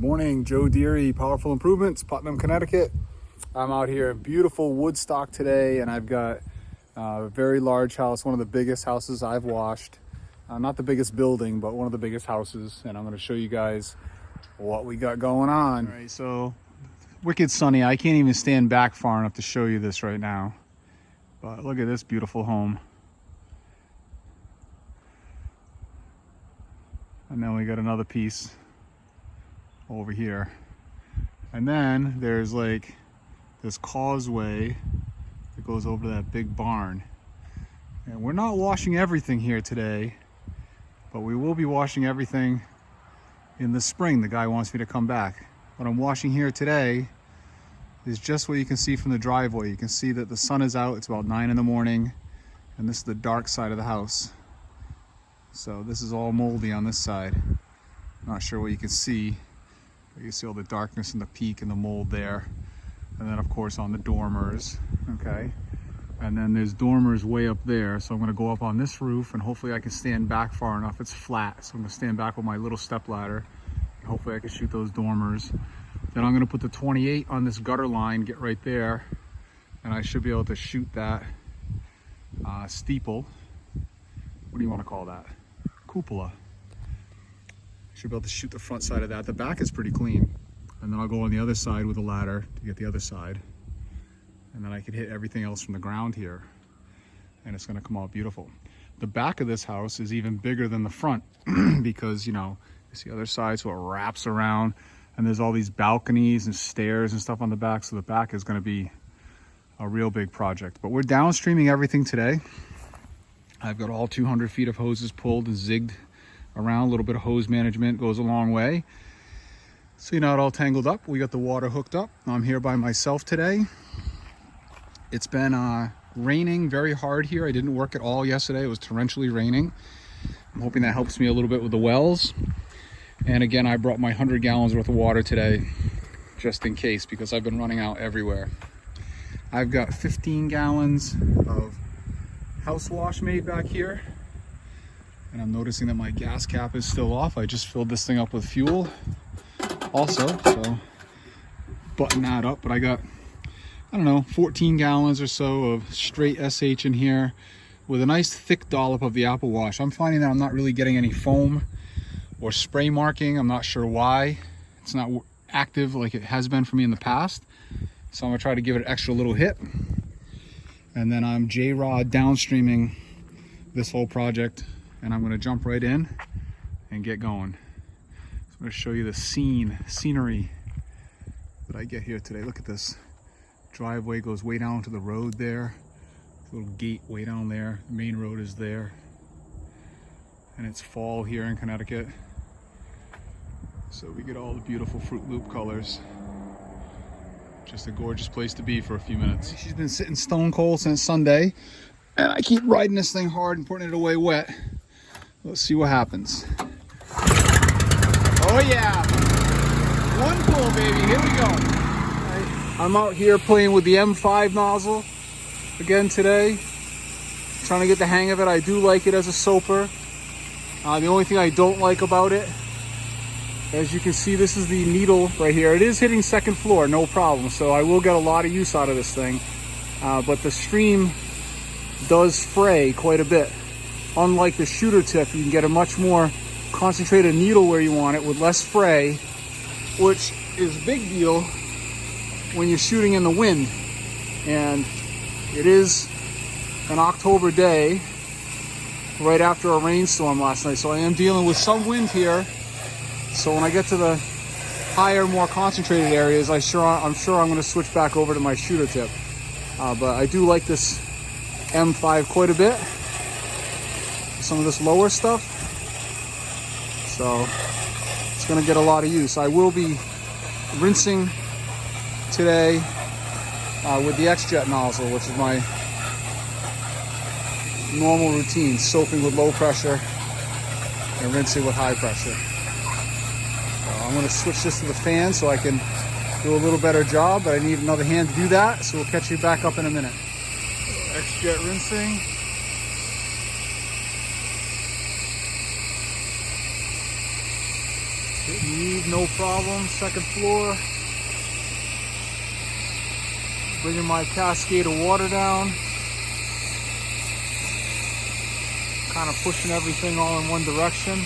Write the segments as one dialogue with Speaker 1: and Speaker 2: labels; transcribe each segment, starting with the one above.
Speaker 1: Good morning, Joe Deary, Powerful Improvements, Putnam, Connecticut. I'm out here in beautiful Woodstock today, and I've got a very large house, one of the biggest houses I've washed. Not the biggest building, but one of the biggest houses, and I'm going to show you guys what we got going on. All right, so wicked sunny. I can't even stand back far enough to show you this right now, but look at this beautiful home. And then we got another piece over here, and then there's like this causeway that goes over to that big barn. And we're not washing everything here today, but we will be washing everything in the spring. The guy wants me to come back. What I'm washing here today is just what you can see from the driveway. You can see that the sun is out. It's about 9 in the morning, and this is the dark side of the house. So this is all moldy on this side. Not sure what you can see. You can see all the darkness and the peak and the mold there. And then of course on the dormers, okay? And then there's dormers way up there. So I'm gonna go up on this roof and hopefully I can stand back far enough. It's flat, so I'm gonna stand back with my little step ladder. And hopefully I can shoot those dormers. Then I'm gonna put the 28 on this gutter line, get right there. And I should be able to shoot that steeple. What do you wanna call that? Cupola. Should be able to shoot the front side of that. The back is pretty clean. And then I'll go on the other side with a ladder to get the other side. And then I can hit everything else from the ground here. And it's gonna come out beautiful. The back of this house is even bigger than the front because, you know, it's the other side, so it wraps around. And there's all these balconies and stairs and stuff on the back. So the back is gonna be a real big project. But we're downstreaming everything today. I've got all 200 feet of hoses pulled and zigged around. A little bit of hose management goes a long way. So you're not all tangled up. We got the water hooked up. I'm here by myself today. It's been raining very hard here. I didn't work at all yesterday. It was torrentially raining. I'm hoping that helps me a little bit with the wells. And again, I brought my 100 gallons worth of water today, just in case, because I've been running out everywhere. I've got 15 gallons of house wash made back here. And I'm noticing that my gas cap is still off. I just filled this thing up with fuel also, so button that up. But I got, I don't know, 14 gallons or so of straight SH in here with a nice thick dollop of the Apple Wash. I'm finding that I'm not really getting any foam or spray marking. I'm not sure why. It's not active like it has been for me in the past. So I'm gonna try to give it an extra little hit. And then I'm J-Rod downstreaming this whole project, and I'm gonna jump right in and get going. So I'm gonna show you the scenery that I get here today. Look at this. Driveway goes way down to the road there. Little gate way down there. The main road is there. And it's fall here in Connecticut. So we get all the beautiful Fruit Loop colors. Just a gorgeous place to be for a few minutes. She's been sitting stone cold since Sunday, and I keep riding this thing hard and putting it away wet. Let's see what happens. Oh yeah! One pull, baby, here we go. I'm out here playing with the M5 nozzle again today. Trying to get the hang of it. I do like it as a soaper. The only thing I don't like about it, as you can see, this is the needle right here. It is hitting second floor, no problem. So I will get a lot of use out of this thing. But the stream does fray quite a bit. Unlike the shooter tip, you can get a much more concentrated needle where you want it with less fray, which is a big deal when you're shooting in the wind. And it is an October day right after a rainstorm last night. So I am dealing with some wind here. So when I get to the higher, more concentrated areas, I'm sure I'm going to switch back over to my shooter tip. But I do like this M5 quite a bit. Some of this lower stuff. So it's going to get a lot of use. I will be rinsing today with the X-Jet nozzle, which is my normal routine. Soaping with low pressure and rinsing with high pressure. I'm going to switch this to the fan so I can do a little better job, but I need another hand to do that, so we'll catch you back up in a minute. X-Jet rinsing. Hitting the eave, no problem. Second floor. Bringing my cascade of water down. Kind of pushing everything all in one direction.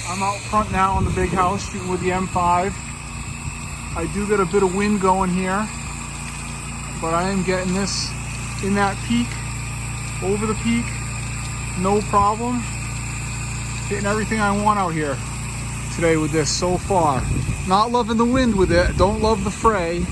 Speaker 1: I'm out front now on the big house shooting with the M5. I do get a bit of wind going here, but I am getting this in that peak, over the peak, no problem. Hitting everything I want out here today with this so far. Not loving the wind with it, don't love the fray,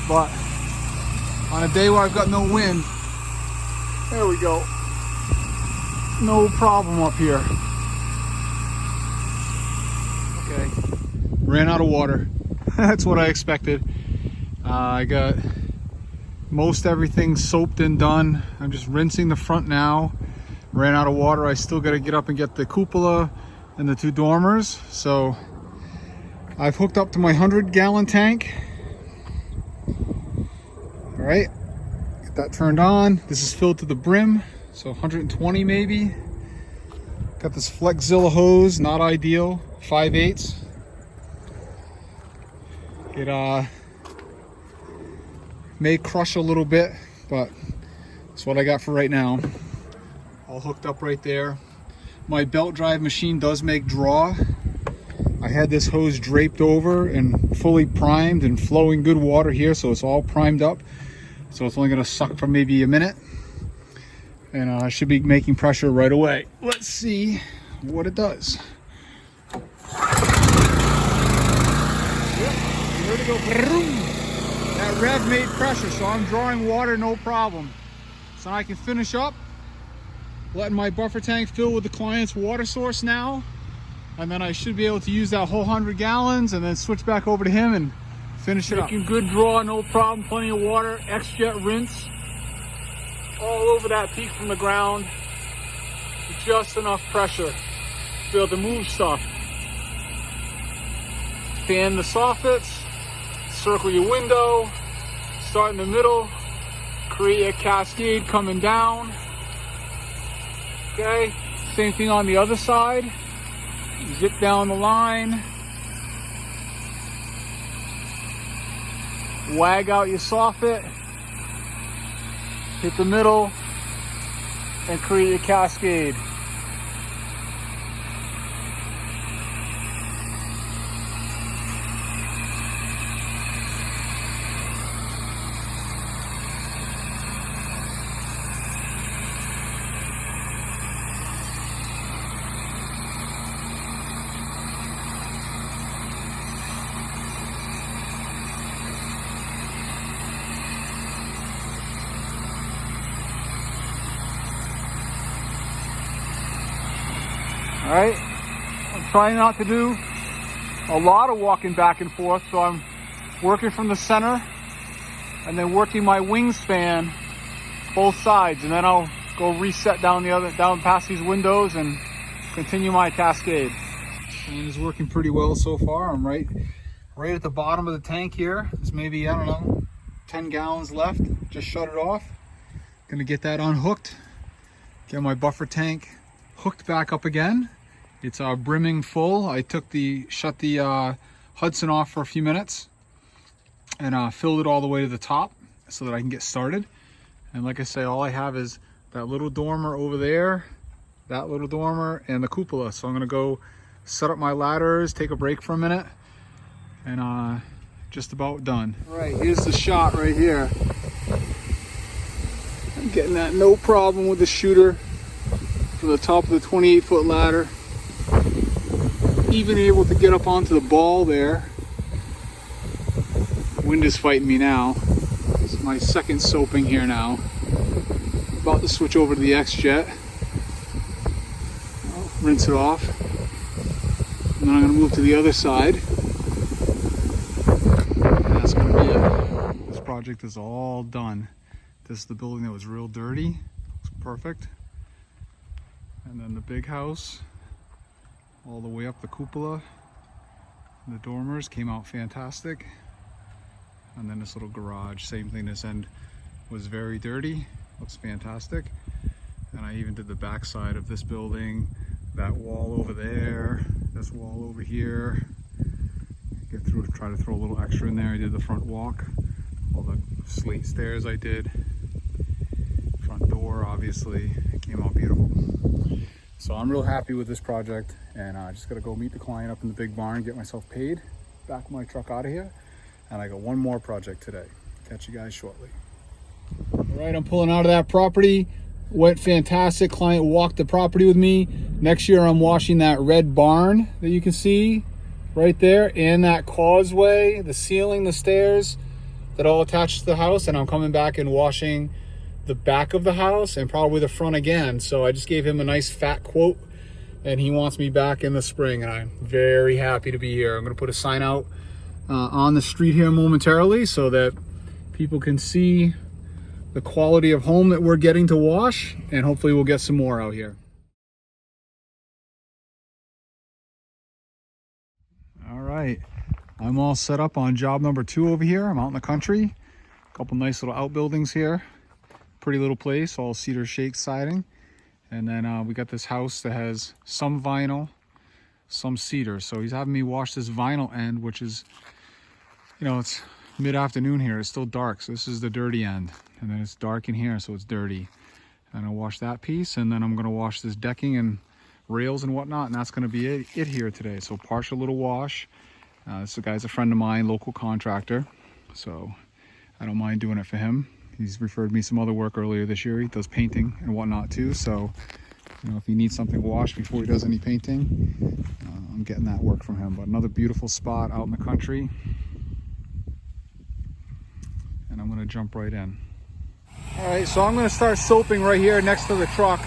Speaker 1: but on a day where I've got no wind, there we go. No problem up here. Okay, ran out of water. That's what I expected. I got most everything soaped and done. I'm just rinsing the front now. Ran out of water. I still got to get up and get the cupola and the two dormers. So I've hooked up to my 100-gallon tank. All right, get that turned on. This is filled to the brim, so 120 maybe. Got this Flexzilla hose, not ideal, 5/8. It may crush a little bit, but that's what I got for right now. All hooked up right there. My belt drive machine does make draw. I had this hose draped over and fully primed and flowing good water here, so it's all primed up. So it's only gonna suck for maybe a minute. And I should be making pressure right away. Let's see what it does. Yep, here to go. That rev made pressure, so I'm drawing water no problem. So I can finish up, letting my buffer tank fill with the client's water source now. And then I should be able to use that whole 100 gallons and then switch back over to him and finish it up. Making good draw, no problem, plenty of water, X-Jet rinse. All over that peak from the ground. Just enough pressure to be able to move stuff. Fan the soffits, circle your window, start in the middle, create a cascade coming down. Okay, same thing on the other side. Zip down the line. Wag out your soffit. Hit the middle and create a cascade. All right, I'm trying not to do a lot of walking back and forth, so I'm working from the center and then working my wingspan both sides, and then I'll go reset down past these windows and continue my cascade. And it's working pretty well so far. I'm right at the bottom of the tank here. There's maybe, I don't know, 10 gallons left. Just shut it off. Gonna get that unhooked, get my buffer tank hooked back up again. It's brimming full. I shut the Hudson off for a few minutes and filled it all the way to the top so that I can get started. And like I say, all I have is that little dormer over there, that little dormer, and the cupola. So I'm gonna go set up my ladders, take a break for a minute, and just about done. All right, here's the shot right here. I'm getting that no problem with the shooter from the top of the 28-foot ladder. Even able to get up onto the ball there. Wind is fighting me now. It's my second soaping here now. About to switch over to the X-Jet. Rinse it off. And then I'm going to move to the other side. And that's going to be it. This project is all done. This is the building that was real dirty. Looks perfect. And then the big house, all the way up the cupola. The dormers came out fantastic. And then this little garage, same thing. This end was very dirty. Looks fantastic. And I even did the back side of this building. That wall over there, this wall over here. Try to throw a little extra in there. I did the front walk, all the slate stairs I did. Front door, obviously, it came out beautiful. So I'm real happy with this project, and I just gotta go meet the client up in the big barn, get myself paid, back my truck out of here, and I got one more project today. Catch you guys shortly. All right, I'm pulling out of that property. Went fantastic. Client walked the property with me. Next year I'm washing that red barn that you can see right there, and that causeway, the ceiling, the stairs that all attach to the house, and I'm coming back and washing the back of the house and probably the front again. So I just gave him a nice fat quote, and he wants me back in the spring, and I'm very happy to be here. I'm going to put a sign out on the street here momentarily so that people can see the quality of home that we're getting to wash, and hopefully we'll get some more out here. All right, I'm all set up on job number 2 over here. I'm out in the country. A couple nice little outbuildings here. Pretty little place, all cedar shake siding. And then we got this house that has some vinyl, some cedar. So he's having me wash this vinyl end, which is, you know, it's mid-afternoon here. It's still dark, so this is the dirty end. And then it's dark in here, so it's dirty. And I'll wash that piece, and then I'm gonna wash this decking and rails and whatnot, and that's gonna be it here today. So partial little wash. This guy's a friend of mine, local contractor, so I don't mind doing it for him. He's referred me some other work earlier this year. He does painting and whatnot too, so you know, if he needs something washed before he does any painting, I'm getting that work from him. But another beautiful spot out in the country, and I'm gonna jump right in. All right, so I'm gonna start soaping right here next to the truck.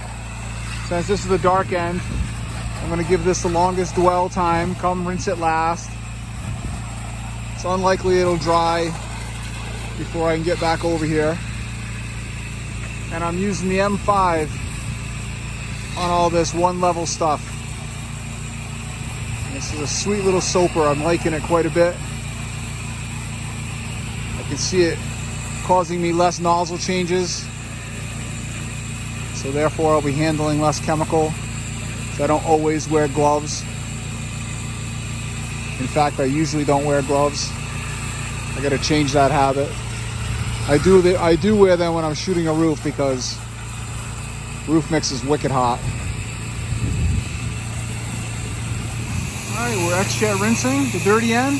Speaker 1: Since this is the dark end, I'm gonna give this the longest dwell time. Come rinse it last. It's unlikely it'll dry before I can get back over here. And I'm using the M5 on all this one level stuff. And this is a sweet little soaper. I'm liking it quite a bit. I can see it causing me less nozzle changes. So therefore I'll be handling less chemical. So I don't always wear gloves. In fact, I usually don't wear gloves. I gotta change that habit. I do wear them when I'm shooting a roof because roof mix is wicked hot. All right, we're X-Jet rinsing the dirty end.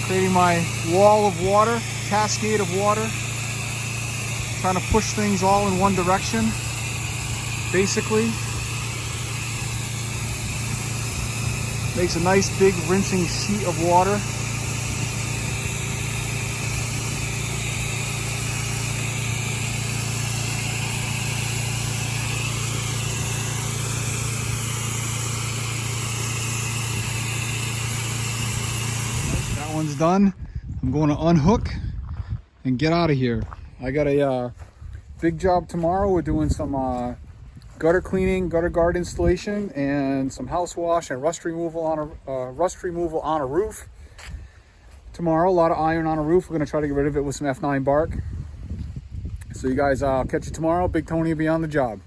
Speaker 1: Creating my wall of water, cascade of water. Trying to push things all in one direction, basically. Makes a nice big rinsing sheet of water. That one's done. I'm going to unhook and get out of here. I got a big job tomorrow. We're doing some gutter cleaning, gutter guard installation, and some house wash and rust removal on a roof. Tomorrow, a lot of iron on a roof. We're gonna try to get rid of it with some F9 bark. So you guys, I'll catch you tomorrow. Big Tony will be on the job.